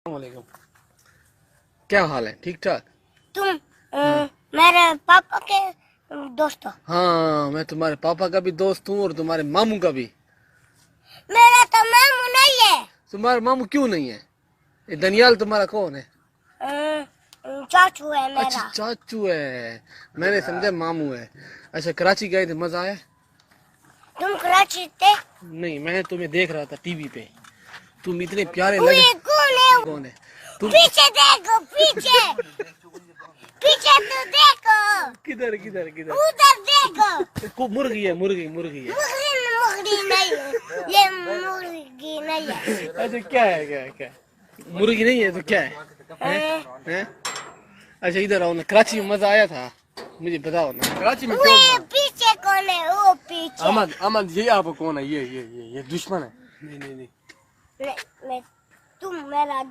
वालेकुम। क्या हाल है? ठीक ठाक। तुम मेरे पापा के दोस्त हो। हाँ, मैं तुम्हारे पापा का भी दोस्त हूँ और तुम्हारे मामू का भी। मेरा तो मामू नहीं है। तुम्हारा मामू क्यों नहीं है? ये दनियाल तुम्हारा कौन है? चाचू है अच्छा, मेरा। चाचू है। मैंने समझा मामू है। अच्छा, कराची गए थे, मजा आया? तुम कराची थे? नहीं, मैं तुम्हें देख रहा था टीवी पे। तुम इतने प्यारे लगे। ये कौन है? कौन है तुम? पीछे देखो, पीछे पीछे तो देखो। किधर किधर किधर? उधर देखो। मुर्गी है, मुर्गी मुर्गी है। मुर्गी नहीं है, ये मुर्गी नहीं है। अच्छा, क्या है? क्या मुर्गी नहीं है तो क्या है? हैं? अच्छा, इधर आओ ना। कराची में मजा आया था, मुझे बताओ ना। कराची में वो पीछे कौन है? वो पीछे। अहमद ये आपको कौन है? ये दुश्मन है। नहीं नहीं नहीं। तुम मेरा